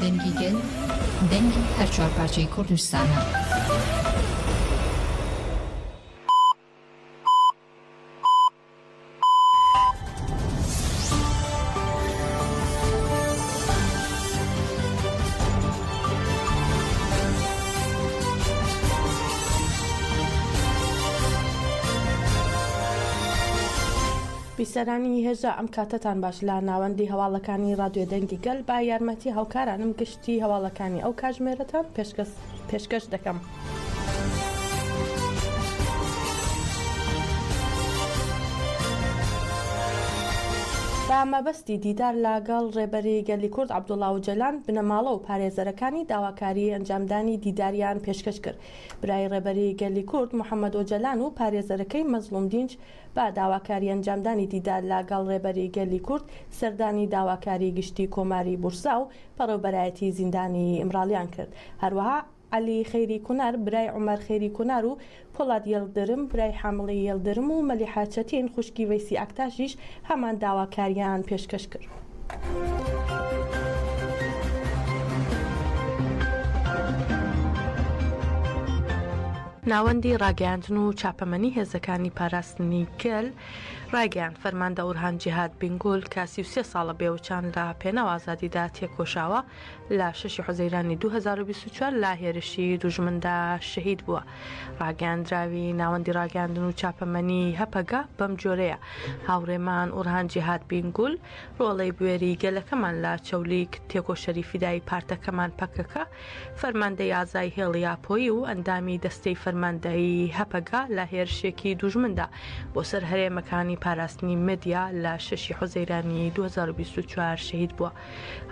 دەنگی گەل دەنگی هەر چوارپارچەی کوردستانە. بیسەرانی هێژە ئەم کاتتان باش لە ناوەندی هەواڵەکانی ڕادیۆ دەنگی گەل با یارمەتی هاوکارانم گشتی هەواڵەکانی ئەو کاتژمێرەتان پێشکەش دەکەم. با مەبەستی دیدار لەگەڵ ڕێبەری گەلی کورد عەبدوڵڵا ئۆجەلان بنەماڵە و پارێزەرەکانی داواکاری ئەنجامدانی دیداریان پێشکەش کرد. برای ڕێبەری گەلی کورد محەممەد ئۆجەلان و پارێزەرەکەی مەزلوم دینج با داواکاری ئەنجامدانی دیدار لەگەڵ ڕێبەری گەلی کورد سەردانی داواکاری گشتی کۆماری بورسا و پەڕێوبەرایەتی زیندانی ئیمراڵیان کرد. هەروەها علی خەیری کونار برای عومەر خەیری کونار و پۆڵات یەڵدرم برای حامڵی یەڵدرم و مەلیحە چەتین خوشکی وەیسی ئاکتاشیش هەمان داواکاریان پێشکەش کرد. ناوەندی ڕاگەیاندن و چاپەمەنی هێزەکانی پاراستنی گەل ڕاگەیان فەرماندە ئورهان جیهاد بینگول کە 33 ساڵە بێوچان لە پێناو ئازادیدا تێکۆشاوە لە 6 حوزەیرانی 2024 لا هێرشی دوژمندا شەهید بووە. ڕاگەیاندراوی ناوەندی ڕاگەیاندن و چاپەمەنی هەپەگا بەم جۆرەیە. هاوڕێمان ئورهان جیهاد بینگول ڕۆڵەی بوێری گەلەکەمان لە چەولیک تێکۆشەری فیدایی پارتەکەمان پەکەکە فەرماندەی ئازای هێڵی ئاپۆیی و ئەندامی دەستەی فەرماندەی هەپەگا لە هێرشێکی دوژمندا بۆ سەر هەرێمەکانی پاراستنی مدیا لە 6 حوزەیرانی 2024 شەهید بووە.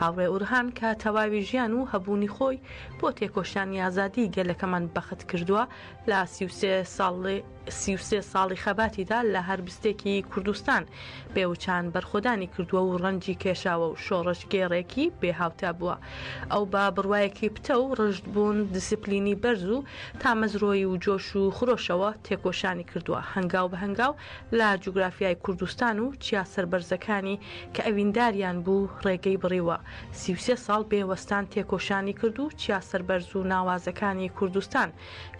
هاوڕێ ئورهان کە تەواوی ژیان و هەبوونی خۆی بۆ تێکۆشانی ئازادی گەلەکەمان بەخت کردووە لە 33 ساڵی خەباتیدا لە هەربستێکی کوردستان بێوچان بەرخۆدانی کردووە و ڕەنجی کێشاوە و شۆڕش گێڕێکی بێهاوتا بووە. ئەو بە بڕوایەکی پتە و ڕژدبوون دیسیپلینی بەرز و تامەزرۆی و جۆش و خرۆشەوە تێکۆشانی کردووە هەنگاو بە هەنگاو لە جوگرافیای کوردستان و چیا سەربەرزەکانی کە ئەوینداریان بوو ڕێگەی بڕیوە. 33 ساڵ بێوەستان تێکۆشانی کرد و چیا سەربەرز و ناوازەکانی کوردستان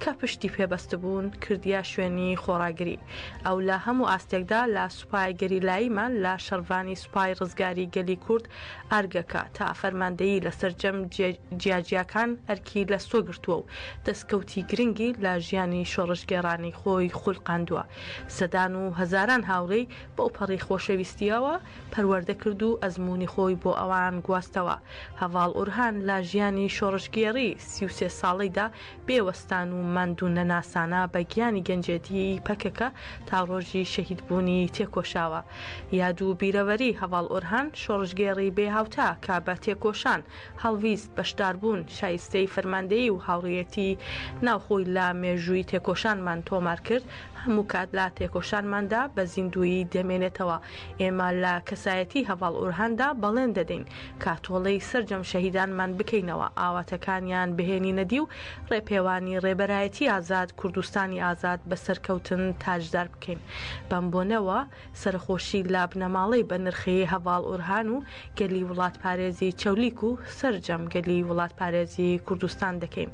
کە پشتی پێبەست بوون کردیا شوێنی خۆڕاگری. ئەو لە هەموو ئاستێکدا لە سوپای گەریلاییمان لە شەڕڤانی سوپای ڕزگاری گەلی کورد ئەرگەکە تا فەرماندەیی لە سەرجەم جیاجیاکان ئەرکی لە سۆگرتووە و دەستکەوتی گرنگی لە ژیانی شۆڕشگێڕانی خۆی خوڵقاندووە. سەدان و هەزاران هاوڕێی بەو پەڕی خۆشەویستیەوە پەروەردە کرد و ئەزمموی خۆی بۆ ئەوان گواستەوە. هەڤاڵ ئورهان لە ژیانی شۆڕشگێڕی 33 ساڵیدا بێوەستان و ماند و نەناسانە بە گیانی گەنجێتی پەکەکە تا ڕۆژی شەهیدبوونی تێکۆشاوە. یاد و بیرەوەری هەڤاڵ ئورهان شۆڕشگێڕی بێهاوتا کە بە تێکۆشان هەڵویست بەشداربوون شایستەی فەرماندەیی و هاوڕێتی ناوخۆی لە مێژووی تێکۆشانمان تۆمار کرد. هەموو کات لە تێکۆشانماندا بە زیندویی دەمێنێتەوە. ئێمە لە کەسایەتی هەڤاڵ ئورهاندا بەڵێن دەدەین کاتۆڵەی سەرجەم شەهیدانمان بکەینەوە ئاواتەکانیان بهێنی نەدی و ڕێپێوانی ڕێبەرایەتی ئازاد کوردستانی ئازاد بەسەرکەوتن تاجدار بکەین. بەم بۆنەوە سەرخۆشی لە بنەماڵەی بە نرخەیە هەڤاڵ ئورهان و گەلی وڵات پارێزی چەولیک و سەرجەم گەلی وڵات پارێزی کوردستان دەکەین.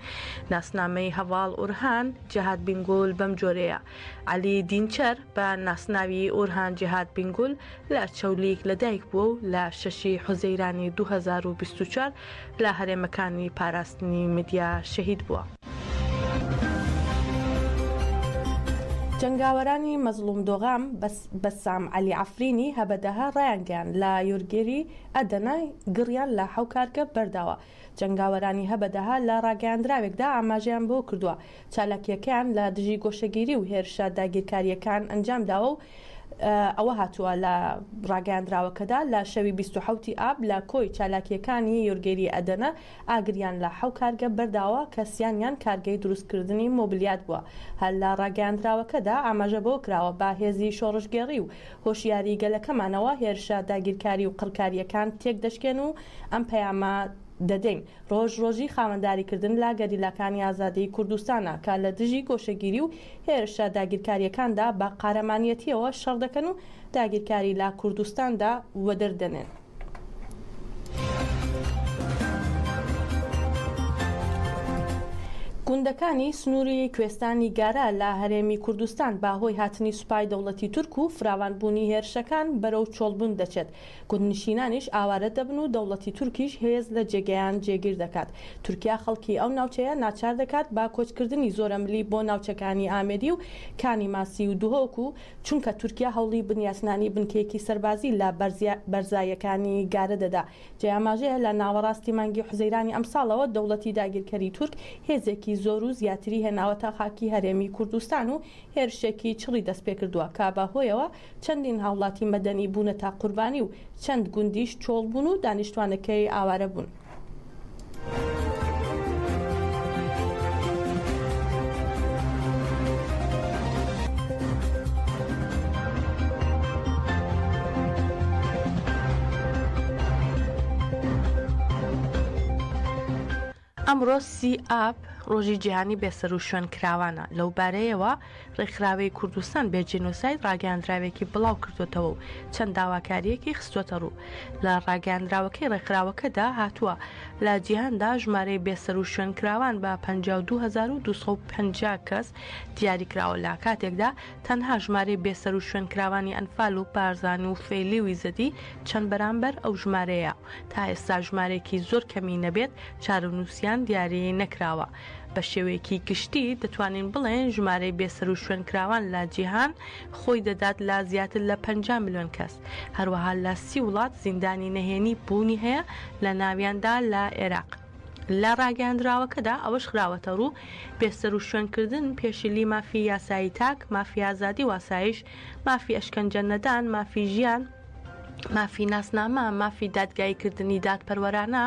ناسنامەی هەڤاڵ ئورهان جیهاد بینگول بەم جۆرەیە. علی دینچەر بە ناسناوی ئورهان جیهاد بینگول لە چەولیک لەدایک بووە و لە 6 حوزەیرانی 2024 لە هەرێمەکانی پاراستنی مدیا شەهید بووە. جنگاوەرانی مەزلوم دۆغام بەسام علی عەفرینی هەبەدەها ڕایانگەیان لە یورگێری ئەدەنا گڕیان لە حەوکارگە بەرداوە. جنگاوەرانی هەبەدەها لە ڕاگەیاندراوێکدا ئاماژیان بۆ کردووە چالاکیەکان لە دژی گۆشەگیری و هێرشە داگیرکاریەکان ئەنجامداوە و ئەوە هاتووە لە ڕاگەیاندراوەکەدا لە شەوی 27 ئاب لە کۆی چالاکیەکانی یورگێری ئەدەنە ئاگریان لە حەو کارگە بەرداوە کە سیانیان کارگەی دروستکردنی مۆبلیات بووە. هەر لە ڕاگەیاندراوەکەدا ئاماژە بۆ کراوە با هێزی شۆڕشگێڕی و هۆشیاری گەلەکەمانەوە هێرشە داگیرکاری و قڕکاریەکان تێک دەشکێن و ئەم پەیامە دەدەین ڕۆژی خاوەنداریکردن لا گەریلاکانی ئازادی کوردستانە کە لە دژی گۆشەگیری و هێرشە داگیرکاریەکاندا بە قارەمانیەتیەوە شەڕ دەکەن و داگیرکاری لا کوردستاندا وەدەردەنێن. گوندەکانی سنووری کوێستانی گارە لە هەرێمی کوردستان باهۆی هاتنی سوپای دەوڵەتی تورک و فراوانبوونی هێرشەکان بەرەو چۆڵبوون دەچێت. گوندنشینانیش ئاوارە دەبن و دەوڵەتی تورکیش هێز لە جێگەیان جێگیر دەکات. تورکیا خەڵکی ئەو ناوچەیە ناچار دەکات با کۆچکردنی زۆرە ملی بۆ ناوچەکانی ئامێری و کانی ماسی و دوهۆک و چونکە تورکیا هەوڵی بنیاسنانی بنکەیەکی سەربازی لە بەرزایەکانی گارە دەدا. جیاماژەیە لە ناوەڕاستی مانگی حوزەیرانی ئەمساڵەوە دەوڵەتی داگیرکەری تورک هێزێکی زۆر و زیاتری هێناوەتە خاکی هەرێمی کوردستان و هێرشێکی چڕی دەست پێ کردووە کە بەهۆیەوە چەندین هاوڵاتی مەدەنی بوونە تا قوربانی و چەند گوندیش چۆڵ بوون و دانیشتوانەکەی ئاوارە بوون. ئەمڕۆ سی ئاب ڕۆژی جیهانی بێسەر و شوێن کراوانە. لەو بارەیەوە ڕێکخراوەی کوردستان بێ جینۆساید ڕاگەاندراوێکی بڵاو کردوتەوە و چەند داواکاریەکی خستوتە ڕوو. لە ڕاگەاندراوەکەی ڕێکخراوەکەدا هاتووە لە جیهاندا ژمارەی بێسەر و شوێن کراوان بە 52,250 کەس دیاریکراوە لە کاتێکدا تەنها ژمارەی بێسەر و شوێن کراوانی ئەنفال و بارزان و فەیلی و ویزەدی چەند بەرامبەر ئەو ژمارەیە. تا ئێستا ژمارێکی زۆر کەمی نەبێت چارەنووسیان دیاری نەکراوە. بە شێوەیەکی گشتی دەتوانین بڵێن ژمارەی بێسەر و شوێن کراوان لە جیهان خۆی دەدات لە زیاتر لە 50 میلیۆن کەس. هەروەها لە 30 وڵات زیندانی نەهێنی بوونی هەیە لە ناویاندا لە عێراق. لە ڕاگەاندراوەکەدا ئەوەش خراوەتە ڕوو بێسەر و شوێنکردن پێشیلی مافی یاسایی تاک، مافی ئازادی واسایش، مافی ئەشکەنجە نەدان، مافی ژیان، مافی ناسنامە، مافی دادگاییکردنی دادپەروەرانە،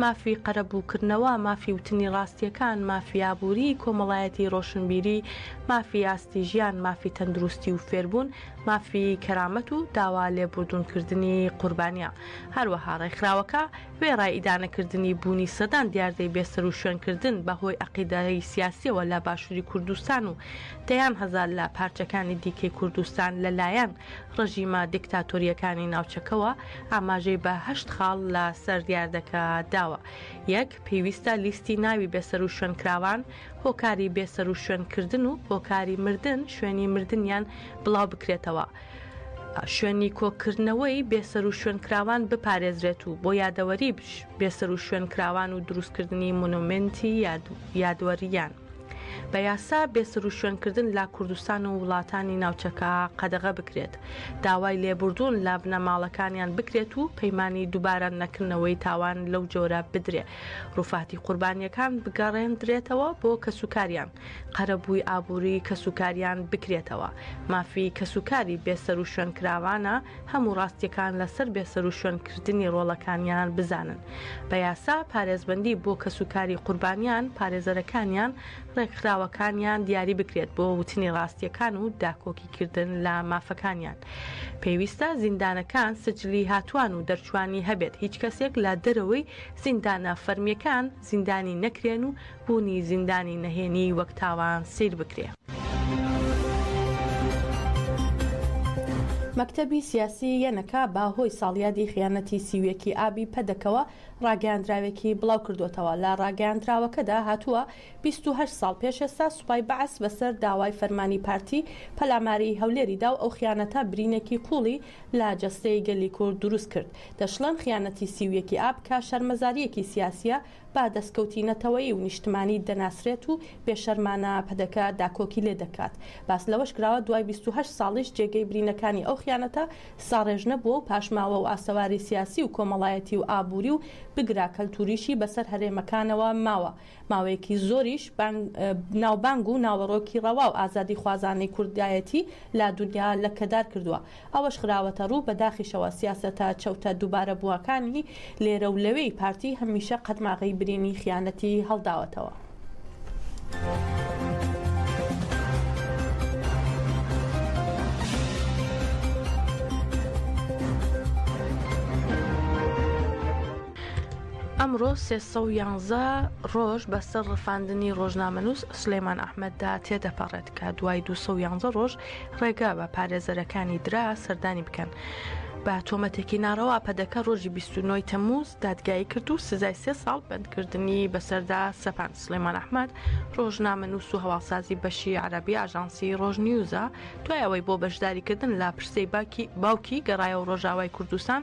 مافی قەرەبووکردنەوە، مافی وتنی ڕاستیەکان، مافی ئابووری، کۆمەڵایەتی ڕۆشنبیری، مافی ئاستی ژیان، مافی تەندروستی و فێربوون، مافی کەرامەت و داوا لێبوردونکردنی قوربانیە. هەروەها ڕێکخراوەکە وێڕای ئیدانەکردنی بوونی سەدان دیاردەی بێسەر و شوێنکردن بەهۆی عەقیدەی سیاسیەوە لە باشووری کوردستان و دەیان هەزار لە پارچەکانی دیکەی کوردستان لەلایەن ڕژیمە دیکتاتۆریەکانی ناوچەکەوە ئاماژەی بە 8 خاڵ لە سەر دیاردەکە داوە. یەک، پێویستە لیستی ناوی بێسەر و شوێنکراوان، هۆکاری بێسەر و شوێنکردن و هۆکاری مردن، شوێنی مردنیان بڵاو بکرێتەوە. شوێنی کۆکردنەوەی بێسەر و شوێنکراوان بپارێزرێت و بۆ یادەوەری بێسەر و شوێنکراوان و دروستکردنی مونومنتی یادوەریان. بە یاسا بێسەر و شوێنکردن لە کوردستان و وڵاتانی ناوچەکە قەدەغە بکرێت. داوای لێبوردوون لە بنەماڵەکانیان بکرێت و پەیمانی دووبارە نەکردنەوەی تاوان لەو جۆرە بدرێ. ڕووفاتی قوربانیەکان بگەڕێندرێتەوە بۆ کەسوکاریان. قەرەبووی ئابووری کەسوکاریان بکرێتەوە. مافی کەسوکاری بێسەر و شوێنکراوانە هەموو ڕاستیەکان لەسەر بێسەر و شوێنکردنی ڕۆڵەکانیان بزانن. بە یاسا پارێزبەندی بۆ کەسوکاری قوربانیان، پارێزەرەکانیان، ڕێکخراوەکانیان دیاری بکرێت بۆ وتنی ڕاستیەکان و داکۆکیکردن لە مافەکانیان. پێویستە زیندانەکان سجلی هاتووان و دەرچوانی هەبێت. هیچ کەسێک لە دەرەوەی زیندانە فەرمیەکان زیندانی نەکرێن و بوونی زیندانی نەهێنی وەک تاوان سیر بکرێ. مەکتەبی سیاسی یەنەکە باهۆی ساڵیادی خیانەتی سیویەکی ئابی پەدەکەوە ڕاگەاندراوێکی بڵاو کردوتەوە. لە ڕاگەاندراوەکەدا هاتووە 28 ساڵ پێش ئێستا سوپای بەعەس بەسەر داوای فەرمانی پارتی پەلاماری هەولێریدا و ئەو خیانەتە برینێکی قوڵی لە جەستەی گەلی کورد دروست کرد. دەشڵەن خیانەتی سیویەکی ئاب کە شەرمەزاریەکی سیاسیە با دەستکەوتینەتەوەی و نیشتمانی دەناسرێت و بێشەرمانە پەدەکە داکۆکی لێ دەکات. باس لەوەش کراوە دوای 28 ساڵیش جێگەی برینەکانی ئەو خیانەتە ساڕێژ نەبووە و پاشماوە و ئاسەواری سیاسی و کۆمەڵایەتی و ئابووری و بگرا کەلتوریشی بەسەر هەرێمەکانەوە ماوە. ماوەیەکی زۆریش ناوبانگ و ناوەڕۆکی ڕەوا و ئازادی خوازانەی کوردایەتی لە دنیا لەکەدار کردووە. ئەوەش خراوەتە ڕوو بەداخیشەوە سیاسەتە چەوتە دووبارە بووەکانی لێرە و لەوەی پارتی هەمیشە قەدماغی برینی خیانەتی هەڵداوەتەوە. ئەمڕۆ 311 ڕۆژ بەسەر ڕفاندنی ڕۆژنامەنووس سلێمان ئەحمەددا تێدەپەڕێت کە دوای 211 ڕۆژ ڕێگا بە پارێزەرەکانی درا سەردانی بکەن. بە تۆمەتێکی ناڕەوا پەدەکە ڕۆژی 29 تەمووز دادگایی کرد و سزای 3 ساڵ بەندکردنی بەسەردا سەپاند. سلێمان ئەحمەد ڕۆژنامەنووس و هەواڵسازی بەشی عەرەبی ئاژانسی ڕۆژنیوزە دوای ئەوەی بۆ بەشداریکردن لە پرسەی باوکی گەڕایەوە ڕۆژاوای کوردستان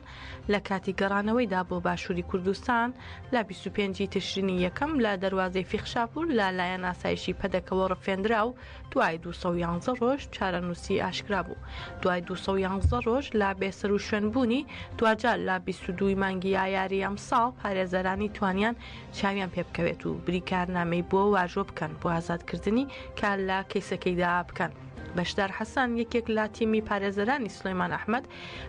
لە کاتی گەڕانەوەیدا بۆ باشووری کوردستان لە 25 تشرینی یەکەم لە دەواازەی فیخشاپور لەلایەن ئاسایشی پەدەکەەوە ڕفێنرا و دوای 211 ڕۆژ چارەنووسی ئاشکرا بوو. دوای 211 ڕۆژ لە بێسەر و شوێنبوونی دوجار لە 22 مانگی ئایاری ئەم ساڵ پارێزەرانی توانیان چاویان پێ بکەوێت و بریکارنامەی بۆ واژۆ بکەن بۆ ئازادکردنی کار لە کەیسەکەیدا بکەن. بەشدار حەسان یەکێک لە تیمی پارێزەرانی سلێمان ئەحمەد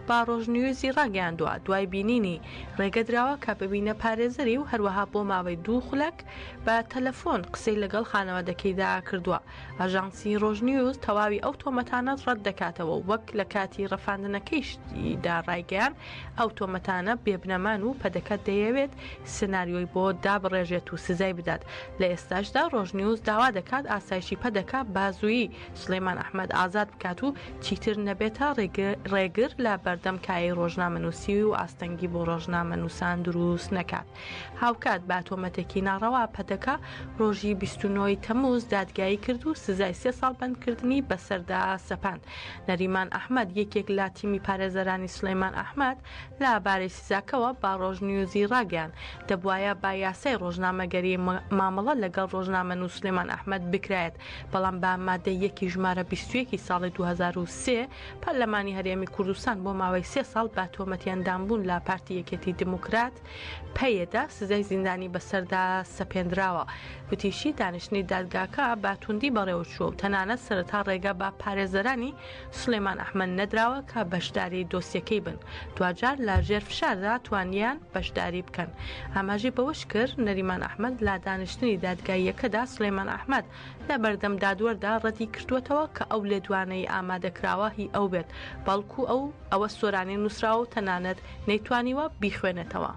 با ڕۆژنیوزی ڕاگەیاندووە دوای بینینی ڕێگەدراوە کە ببینە پارێزەری و هەروەها بۆ ماوەی 2 خولەک بە تەلەفۆن قسەی لەگەڵ خانەوادەکەیدا کردووە. ئاژانسی ڕۆژنیوز تەواوی ئەو تۆمەتانە ڕەت دەکاتەوە وەک لە کاتی ڕەفاندنەکەیشدا ڕایگەیان ئەو تۆمەتانە بێبنەمان و پەدەکە دەیەوێت سناریۆی بۆ دابڕێژێت و سزای بدات. لە ئێستاشدا ڕۆژنیوز داوا دەکات ئاسایشی پەدەکە بازوویی سلێمان ئەحمەد ئازاد بکات و چیتر نەبێتە ڕێگر لە بەردەم کایی ڕۆژنامەنووسی و ئاستەنگی بۆ ڕۆژنامەنووسان دروست نەکات. هاوکات با تۆمەتێکی ناڕەوا پەدەکە ڕۆژی 29 تەمووز دادگایی کرد و سزای 3 ساڵ بەندکردنی بەسەردا سەپاند. نەریمان ئەحمەد یەکێک لە تیمی پارێزەرانی سلێمان ئەحمەد لە بارەی سزاکەوە با ڕۆژنیوزی ڕاگەیاند دەبوایە با یاسای ڕۆژنامەگەری مامەڵە لەگەڵ ڕۆژنامەنووس سلێمان ئەحمەد بکرایەت، بەڵام با مادەی 1 ژمارە 21 ساڵی 2003 پەرلەمانی هەرێمی کوردستان بۆ ماوەی 3 ساڵ با تۆمەتیاندانبوون لە پارتی یەکێتی دموکرات پەیەدا سزای زیندانی بەسەردا سەپێنراوە. وتیشی دانیشتنی دادگاکە با توندی بەڕێوەچووە و تەنانەت سەرەتا ڕێگە بە پارێزەرانی سلێمان ئەحمەد نەدراوە کە بەشداری دۆسیەکەی بن، دوجار لە ژێر فشاردا توانیان بەشداری بکەن. ئاماژەی بەوەش کرد نەریمان ئەحمەد لە دانیشتنی دادگاییەکەدا سلێمان ئەحمەد لە بەردەم دادوەردا ڕەتی کردوێتەوە کە ئەو لێدوانەی ئامادەکراوە هی ئەو بێت، بەڵکو ئەوە سۆرانی نووسراوە و تەنانەت نەیتوانیوە بیخوێنێتەوە.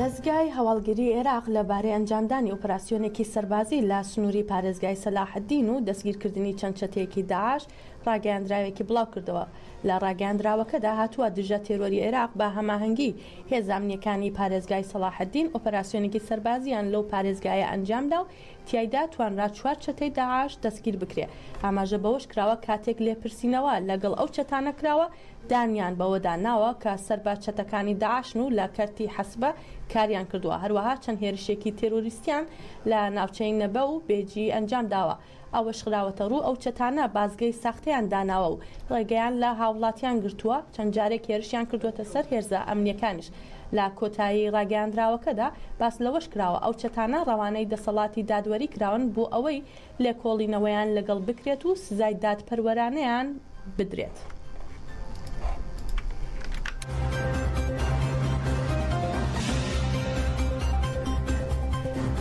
دەستگای هەواڵگیری عێراق لەبارەی ئەنجامدانی ئۆپراسیۆنێکی سەربازی لە سنووری پارێزگای سەلاحەدین و دەستگیرکردنی چەند چەتەیەکی داعش ڕاگەیاندراوێکی بڵاو کردەوە. لە ڕاگەیاندراوەکەدا هاتووە دژە تێرۆری عێراق بە هەماهەنگی هێز ئەمنیەکانی پارێزگای سەلاحەدین ئۆپراسیۆنێکی سەربازیان لەو پارێزگایە ئەنجامدا و تیایدا توانرا 4 چەتەی داعش دەستگیر بکرێ. ئاماژە بەوەش کراوە کاتێک لێپرسینەوە لەگەڵ ئەو چەتانە کراوە دانیان بەوەدا ناوە کە سەرباز چەتەکانی داعشن و لە کەرتی حەسبە کاریان کردووە. هەروەها چەند هێرشێکی تێرۆریستیان لە ناوچەی نەبە و بێجی ئەنجام داوە. ئەوەش خراوەتە ڕوو ئەو چەتانە بازگەی ساختەیان داناوە و ڕێگەیان لە هاوڵاتیان گرتووە، چەند جارێک هێرشیان کردوتە سەر هێرزە ئەمنیەکانیش. لە کۆتایی ڕاگەیاندراوەکەدا باس لەوەش کراوە ئەو چەتانە ڕەوانەی دەسەڵاتی دادوەری کراون بۆ ئەوەی لێکۆڵینەوەیان لەگەڵ بکرێت و سزای دادپەروەرانەیان بدرێت.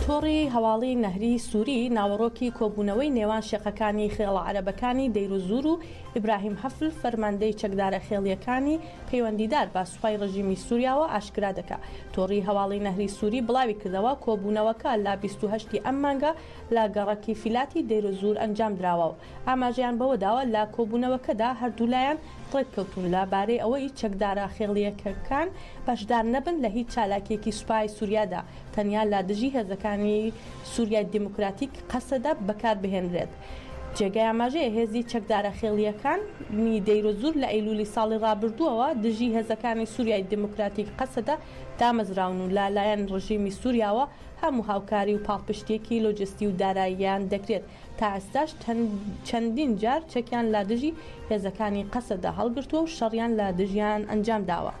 تۆڕی هەواڵی نەهری سووری ناوەڕۆکی کۆبوونەوەی نێوان شێخەکانی خێڵە عەرەبەکانی دەیر و زور و ئیبراهیم حەفل فەرماندەی چەکدارە خێڵیەکانی پەیوەندیدار بە سوپای ڕژیمی سووریاوە ئاشکرا دەکات. تۆڕی هەواڵی نەهری سووری بڵاوی کردەوە کۆبوونەوەکە لە 28 ئەم مانگە لە گەڕەکی فیلاتی دەیر و زور ئەنجام دراوە و ئاماژەیان بەوەداوە لە کۆبوونەوەکەدا هەردوولایەن ڕێککەوتون لەبارەی ئەوەی چەکدارە خێڵیەکەکان بەشدار نەبن لە هیچ چالاکیەکی سوپای سووریادا، تەنیا لە دژی هێزەکانی سووریای دیموکراتیک قەسەدا بەکاربهێنرێت. جێگای ئاماژەیە هێزی چەکدارە خێڵیەکانی دەیر و زور لە ئەیلولی ساڵی ڕابردووەوە دژی هێزەکانی سووریای دیموکراتیک قەسەدا دامەزراون و لەلایەن ڕژیمی سووریاوە هەموو هاوکاری و پاڵپشتێکی لۆجستی و داراییان دەکرێت. تا ئێستاش چەندین جار چەکیان لە دژی هێزەکانی قەسەدا هەڵگرتووە و شەڕیان لە دژیان ئەنجام داوە.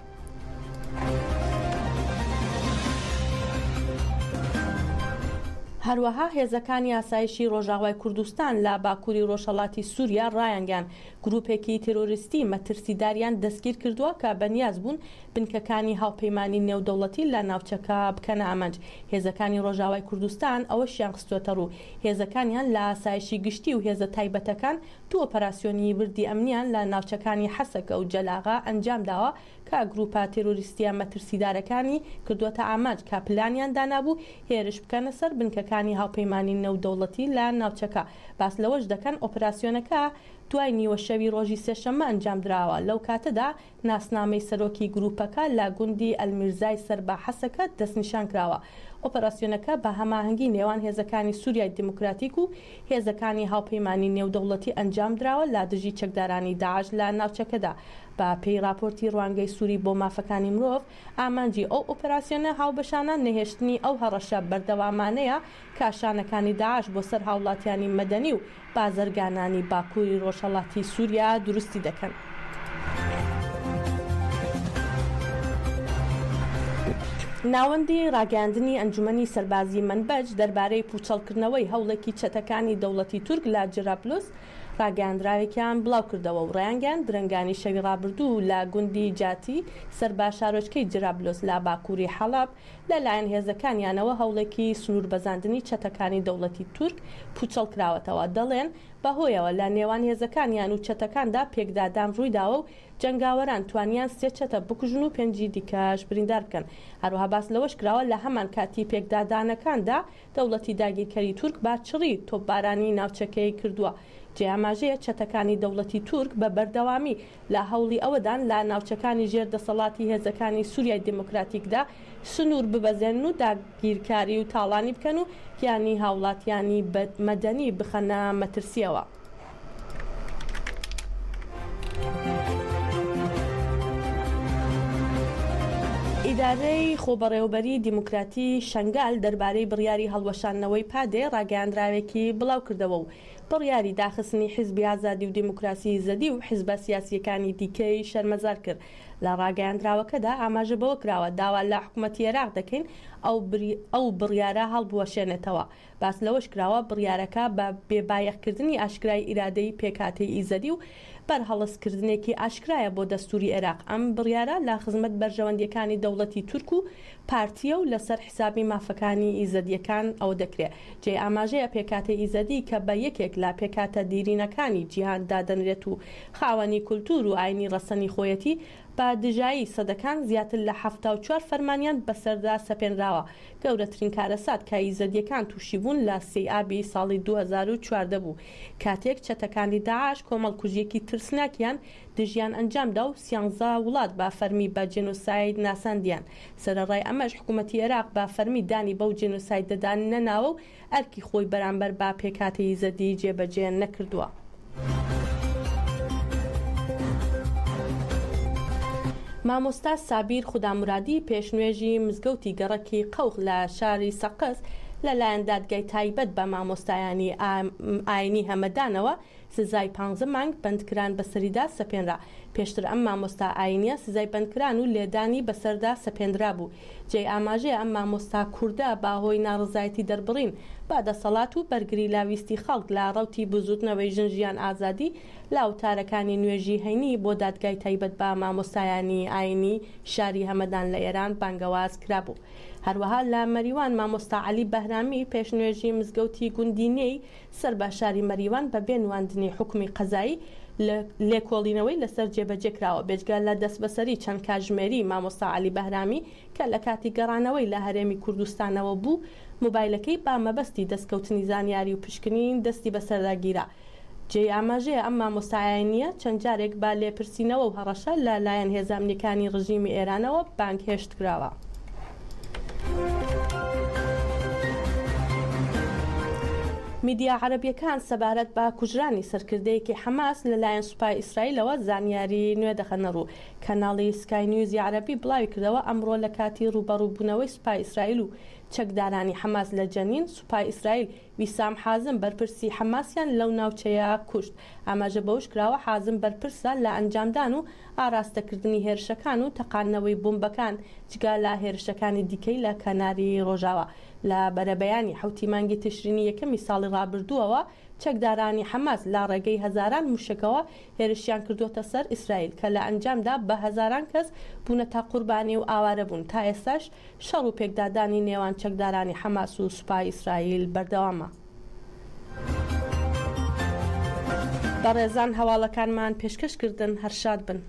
هەروەها هێزەکانی ئاسایشی ڕۆژاوای کوردستان لە باکووری ڕۆژهەڵاتی سووریا ڕایانگەیان گروپێکی تێرۆریستی مەترسیداریان دەستگیر کردووە کە بەنیاز بوون بنکەکانی هاوپەیمانی نێودەوڵەتی لە ناوچەکە بکەنە ئامەنج. هێزەکانی ڕۆژاوای کوردستان ئەوەشیان خستوەتە ڕوو هێزەکانیان لە ئاسایشی گشتی و هێزە تایبەتەکان تو ئۆپەراسیۆنی بردی ئەمنیان لە ناوچەکانی حەسەکە و جەلاغا ئەنجام داوە کە گروپا تێرۆریستیان مەترسیدارەکانی کردووەتە ئامانج کە پلانیان دانابوو هێرش بکەنە سەر بنکەکانی هاوپەیمانی نێودەوڵەتی لە ناوچەکە. باس لەوەش دەکەن ئۆپەراسیۆنەکە دوای نیوە شەوی ڕۆژی سێشەممە ئەنجام درراوە. لەو کاتەدا ناسنامەی سەرۆکی گروپەکە لە گوندی ئەلمیرزای سەربا حەسەکە دەستنیشان کراوە. ئۆپەراسیۆنەکە بە هەماهەنگی نێوان هێزەکانی سووریای دیموکراتیک و هێزەکانی هاوپەیمانی نێودەوڵەتی ئەنجام درراوە لا دژی چەکدارانی داعش لە ناوچەکەدا. بە پێی راپۆرتی ڕوانگەی سووری بۆ مافەکانی مرۆڤ، ئامانجی ئەو ئۆپەراسیۆنە هاوبەشانە نەهێشتنی ئەو هەڕەشە بەردەوامانەیە کاشانەکانی داعش بۆ سەر هاوڵاتیانی مەدەنی و بازرگانانی باکووری ڕۆژهەڵاتی سووریا دروستی دەکەن. ناوەندی ڕاگەاندنی ئەنجومەنی سەربازی منبەج دەربارەی پوچەڵکردنەوەی هەوڵێکی چەتەکانی دەوڵەتی تورک لە جێراپلۆس ڕاگەاندراوێکیان بڵاو کردەوە و ڕایانگەان درنگانی شەوی ڕابردوو لە گوندی جاتی سەربا شارۆچکەی جێرابلۆس لە باکووری حەڵاب لەلایەن هێزەکانیانەوە هەوڵێکی سنوور بەزاندنی چەتەکانی دەوڵەتی تورک پوچەڵ کراوەتەوە. دەڵێن بەهۆیەوە لە نێوان هێزەکانیان و چەتەکاندا پێکدادان ڕوویداوە و جەنگاوەران توانیان سێ چەتە بکوژن و پێنجی دیکەش بریندار بکەن. هەروەها باس لەوەش کراوە لە هەمان کاتی پێکدادانەکاندا دەوڵەتی داگیرکەری تورک باچڕی تۆپبارانی ناوچەکەی کردووە. جیاماژەیە چەتەکانی دەوڵەتی تورک بە بەردەوامی لە هەوڵی ئەوەدان لە ناوچەکانی ژێردەسەڵاتی هێزەکانی سووریای دیموکراتیکدا سنوور ببەزێن و داگیرکاری و تاڵانی بکەن و یانی هاوڵاتیانی مەدەنی بخەنە مەترسیەوە. ئیدارەی خۆبەڕێوەبەری دیموکراتی شەنگال دەربارەی بڕیاری هەڵوەشانەوەی پادێ ڕاگەاندراوێکی بڵاو کردەوە و بڕیاری داخستنی حیزبی ئازادی و دیموکراسی زەدی و حیزبە سیاسیەکانی دیکەی شەرمەزار کرد. لە ڕاگەاندراوەکەدا ئاماژە بەوە کراوە داوا لە حکوومەتی عێراق دەکەین ئەو بڕیارە هەڵبوەشێنێتەوە. باس لەوەش کراوە بڕیارەکە بە بێبایەخکردنی ئاشکرای ئیرادەی پێکاتی ئیزەدی و بەرهەڵسکردنێکی ئاشکرایە بۆ دەستوری عێراق. ئەم بڕیارە لە خزمەت بەرژەوەندیەکانی دەوڵەتی تورک و پارتیە و لەسەر حسابی مافەکانی ئیزەدیەکان ئەو دەکرێت. جێ ئاماژەیە پێکاتی ئیزەدی کە بە یەکێک لە پێکاتە دیرینەکانی جیهاندا دەنرێت و خاوەنی کولتور و ئاینی ڕەسەنی خۆیەتی بە دژایی سەدەکان زیاتر لە 74 فەرمانیان بەسەردا سەپێنراوە. گەورەترین کارەسات کە ئیزەدیەکان تووشی بوون لە سەیئابی ساڵی 2014 بوو، کاتێک چەتەکانی داعش کۆمەڵکوژیەکی ترسناکیان دژیان ئەنجامدا و 13 وڵات با فەرمی بە جێنۆساید ناساندیان. سەرەڕای ئەمەش حکوومەتی عێراق با فەرمی دانی بەو جێنۆساید دەدان نەناوە و ئەرکی خۆی بەرامبەر با پێکاتی ئیزەدی جێبەجێ نەکردووە. مامۆستا سابیر خودامورادی پێشنوێژی مزگەوتی گەڕەکی قەوخ لە شاری سەقس لەلایەن دادگای تایبەت بە مامۆستایانی ئاینی هەمەدانەوە سزای 15 مانگ بەندکران بەسەریدا سەپێنرا. پێشتر ئەم مامۆستا ئاینیە سزای بەندکران و لێدانی بەسەردا سەپێنرا بوو. جێ ئاماژەیە ئەم مامۆستا کووردە باهۆی ناڕزایەتی دەربڕین بادەسەڵات و بەرگری لاویستی خەڵک لە ڕەوتی بزوتنەوەی ژنجیان ئازادی لە ئەوتارەکانی نوێژی هەینی بۆ دادگای تایبەت بە مامۆستایانی ئاینی شاری هەمەدان لە ئێران بانگەواز کرابوو. هەروەها لە مەریوان مامۆستا عەلی بەهرامی پێشنوێژی مزگەوتی گوندینەی سەر بە شاری مەریوان بە بێنواندنی حکمی قەزایی لێکۆڵینەوەی لەسەر جێبەجێکراوە. بێجگە لە دەست بەسەری چەند کاتژمێری مامۆستا عەلی بەهرامی کە لە کاتی گەڕانەوەی لە هەرێمی کوردستانەوە بوو، مۆبایلەکەی با مەبەستی دەستکەوتنی زانیاری و پشکنین دەستی بەسەرداگیرا. جێ ئاماژەیە ئەم مامۆستایانیە چەند جارێک با لێپرسینەوە و هەڕەشە لە لایەن هێزانەکانی ڕژیمی ئێرانەوە بانگ هێشت کراوە. میدیا عەرەبیەکان سەبارەت بە کوژرانی سەرکردەیەکی حەماس لەلایەن سوپای ئیسرائیلەوە زانیاری نوێ دەخەنە ڕوو. کەناڵی سکای نیوزی عەرەبی بڵاوی کردەوە ئەمڕۆ لە کاتی ڕوبەڕووبوونەوەی سوپای ئیسرائیل و چەکدارانی حەماس لە جەنین، سوپای ئیسرائیل ویسام حازم بەرپرسی حەماسیان لەو ناوچەیە کوشت. ئاماژە بەوش کراوە حازم بەرپرسە لە ئەنجامدان و ئاراستەکردنی هێرشەکان و تەقانەوەی بۆمبەکان جگا لە هێرشەکانی دیکەی لە کەناری ڕۆژاوە. لە بەرەبەیانی حوتی مانگی تشرینی یەکەمی ساڵی ڕابردووەوە چەکدارانی حەماس لا ڕێگەی هەزاران موشکەوە هێرشیان کردوتە سەر ئیسرائیل کە لە ئەنجامدا بە هەزاران کەس بوونە تا قوربانی و ئاوارە بوون. تا ئێستاش شەڕ و پێکدادانی نێوان چەکدارانی حەماس و سوپای ئیسرائیل بەردەوامە. بەڕێزان هەواڵەکانمان پێشکەشکردن هەرشاد بن.